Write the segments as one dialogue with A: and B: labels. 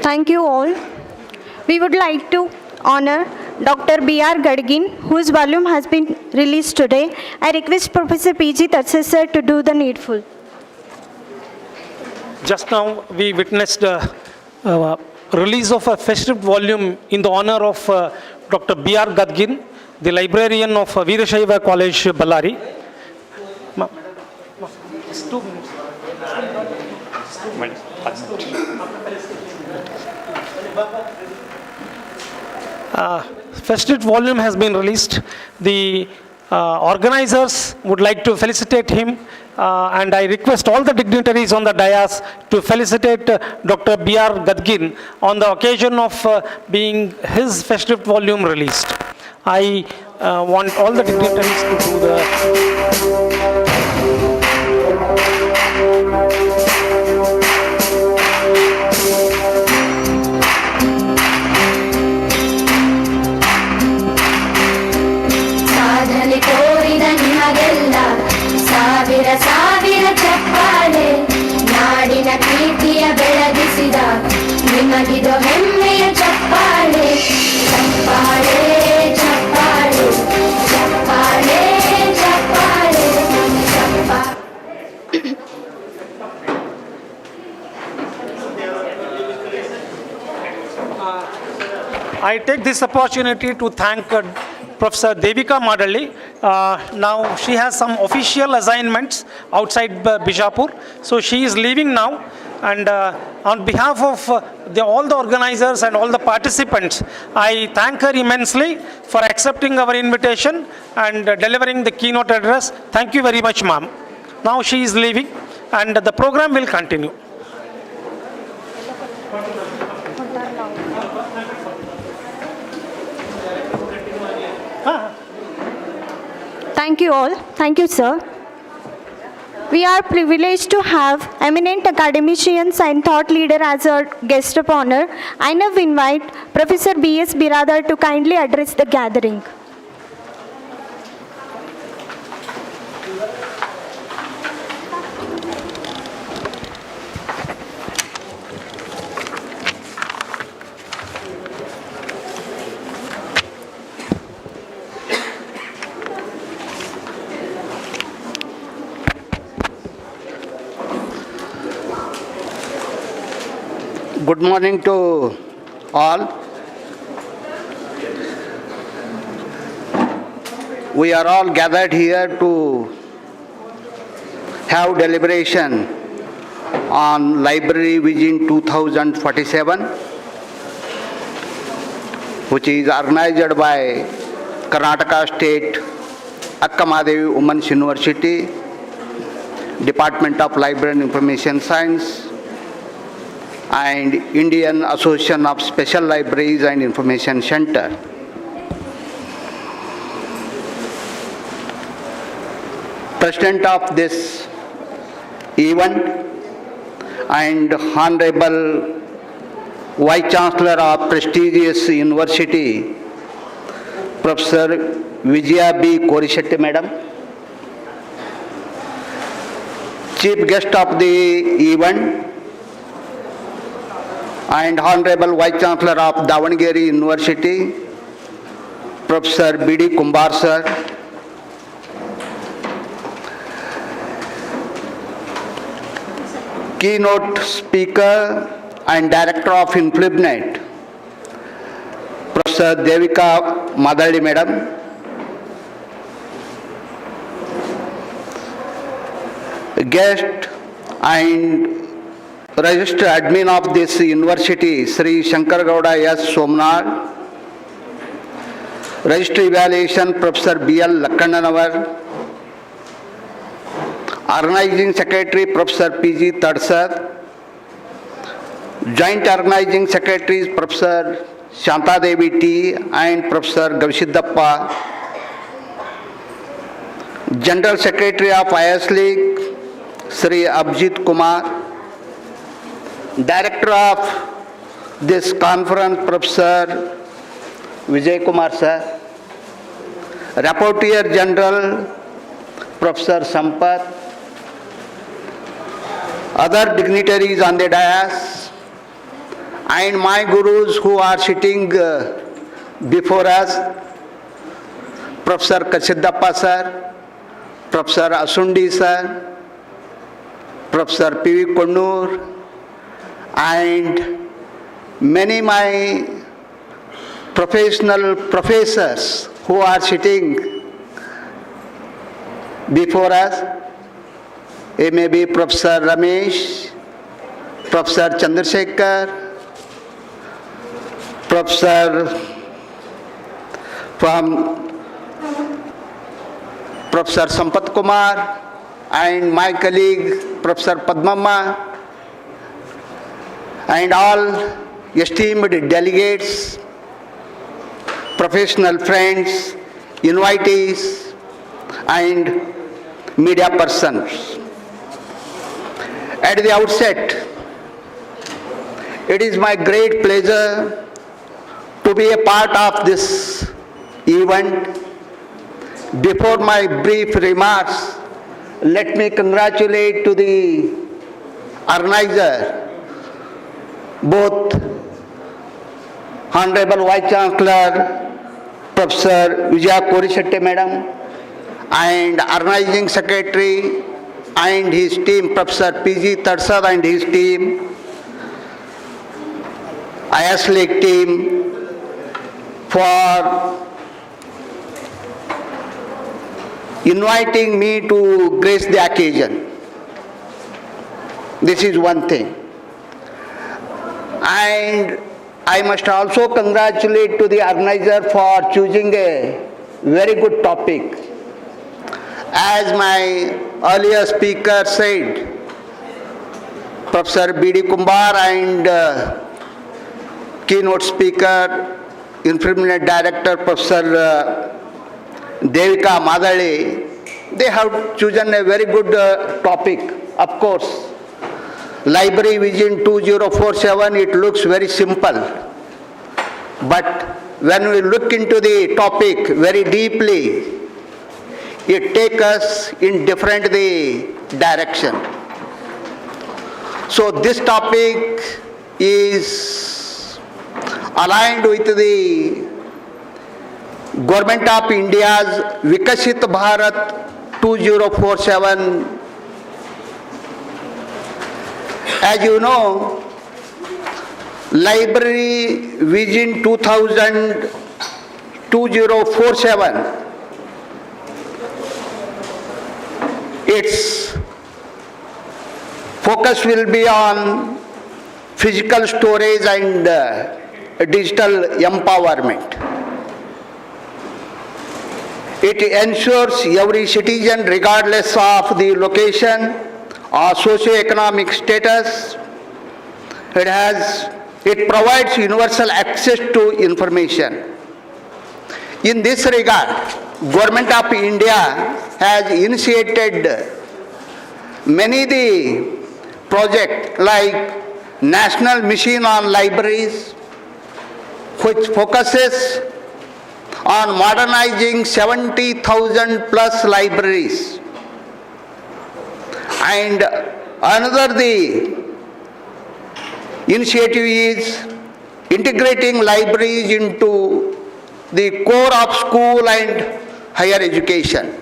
A: Thank you all. We would like to honor Dr. B.R. Gadgin, whose volume has been released today. I request Professor P.G. Tatsasar to do the needful.
B: Just now we witnessed release of a festive volume in the honor of Dr. B.R. Gadgin, the librarian of Veerashaiva College, Ballari. Just 2 minutes. Festive volume has been released. The organizers would like to felicitate him, and I request all the dignitaries on the dais to felicitate Dr. B.R. Gadgin on the occasion of being his festive volume released. I want all the dignitaries to do the...
C: ಸಾವಿರ ಚಪ್ಪಾಳೆ ನಾಡಿನ ಕೀರ್ತಿಯ ಬೆಳಗಿಸಿದ ನಿಮಗಿದು ಹೆಮ್ಮೆಯ ಚಪ್ಪಾಳೆ ಚಪ್ಪಾಳೆ ಚಪ್ಪಾಳೆ ಚಪ್ಪಾಳೆ ಚಪ್ಪಾಳೆ
B: I take this opportunity to thank Professor Devika Madalli. Now she has some official assignments outside Vijayapura, so she is leaving now. And on behalf of all the organizers and all the participants, I thank her immensely for accepting our invitation and delivering the keynote address. Thank you very much, ma'am. Now she is leaving, and the program will continue.
A: Thank you all. Thank you, sir. We are privileged to have eminent academicians and thought leader as our guest of honor. I now invite Professor B.S. Biradar to kindly address the gathering.
D: Good morning to all. We are all gathered here to have deliberation on Library Vision 2047, which is organized by Karnataka State Akka Women's University, Department of Library and Information Science, and Indian Association of Special Libraries and Information Center. President of this event and Honorable Vice Chancellor of prestigious university, Professor Vijaya B. Korishetty Madam, Chief Guest of the event, and Honorable Vice Chancellor of Davangere University, Professor B.D. Kumbar sir, keynote speaker and Director of InflibNet, Professor Devika Madalli Madam, guest and Registered Admin of this university, Sri Shankar Gowda S. Somnath, Registry Evaluation, Professor B.L. Lakkananavar, Organizing Secretary, Professor P.G. Tadsar, Joint Organizing Secretaries, Professor Shanta Devi T. and Professor Gavisiddappa, General Secretary of IASLIC, Sri Abhijit Kumar, Director of this conference, Professor Vijay Kumar sir, Rapporteur General, Professor Sampath, other dignitaries on the dais, and my gurus who are sitting before us, Professor Kasiddappa sir, Professor Asundi sir, Professor P.V. Konnur, and many my professional professors who are sitting before us. It may be Professor Ramesh, Professor Chandrasekhar, Professor Sampath Kumar, and my colleague Professor Padmamma, and all esteemed delegates, professional friends, invitees, and media persons. At the outset, it is my great pleasure to be a part of this event. Before my brief remarks, let me congratulate to the organizer, both Honorable Vice Chancellor Professor Vijayapura Madam and Organizing Secretary and his team, Professor P.G. Tarsad and his team, IASLIC team, for inviting me to grace the occasion. This is one thing. And I must also congratulate to the organizer for choosing a very good topic. As my earlier speaker said, Professor B.D. Kumbar and keynote speaker, Information Director Professor Devika Madali, they have chosen a very good topic. Of course, Library Vision 2047, it looks very simple. But when we look into the topic very deeply, it takes us in different direction. So this topic is aligned with the Government of India's Vikashit Bharat 2047. As you know, Library Vision 2047, its focus will be on physical storage and digital empowerment. It ensures every citizen, regardless of the location or socio-economic status, it provides universal access to information. In this regard, Government of India has initiated many projects like National Mission on Libraries, which focuses on modernizing 70,000 plus libraries. And another initiative is integrating libraries into the core of school and higher education.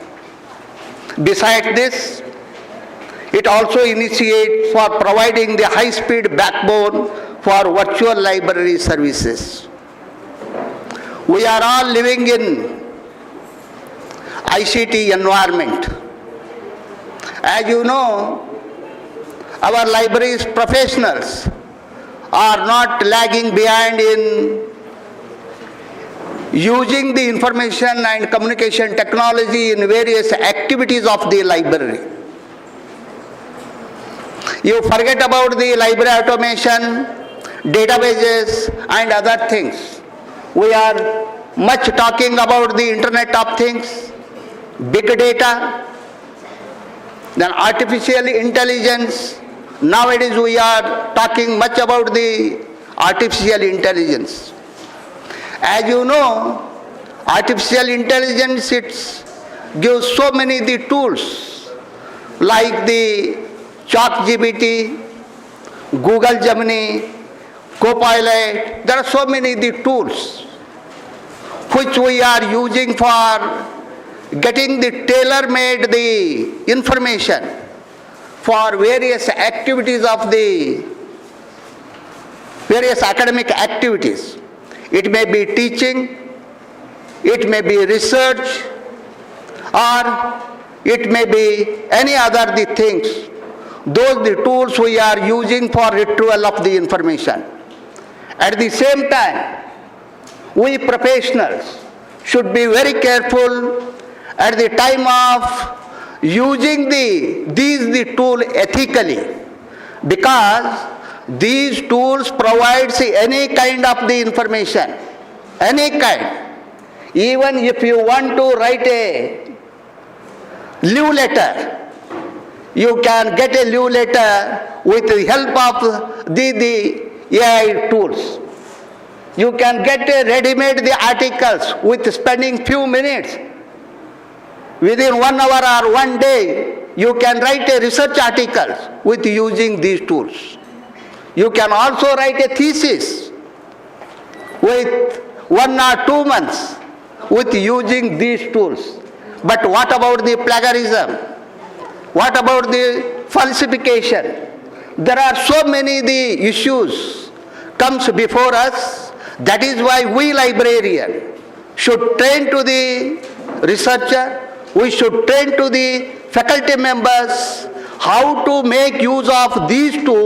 D: Besides this, it also initiates for providing the high-speed backbone for virtual library services. We are all living in ICT environment. As you know, our libraries professionals are not lagging behind in using the information and communication technology in various activities of the library. You forget about the library automation, databases and other things. We are much talking about the Internet of Things, big data, then artificial intelligence. Nowadays we are talking much about the artificial intelligence. As you know, artificial intelligence, it gives so many tools like the ChatGPT, Google Gemini, Copilot, there are so many the tools which we are using for getting the tailor-made the information for various activities of the various academic activities. It may be teaching, it may be research, or it may be any other the things. Those the tools we are using for retrieval of the information. At the same time, we professionals should be very careful at the time of using the tool ethically, because these tools provides any kind of the information, any kind. Even if you want to write a leave letter, you can get a leave letter with the help of the AI tools. You can get a ready-made the articles with spending few minutes. Within 1 hour or 1 day, you can write a research article with using these tools. You can also write a thesis with 1 or 2 months with using these tools. But what about the plagiarism? What about the falsification? There are so many the issues comes before us. That is why we librarian should train to the researcher, we should train to the faculty members how to make use of these tools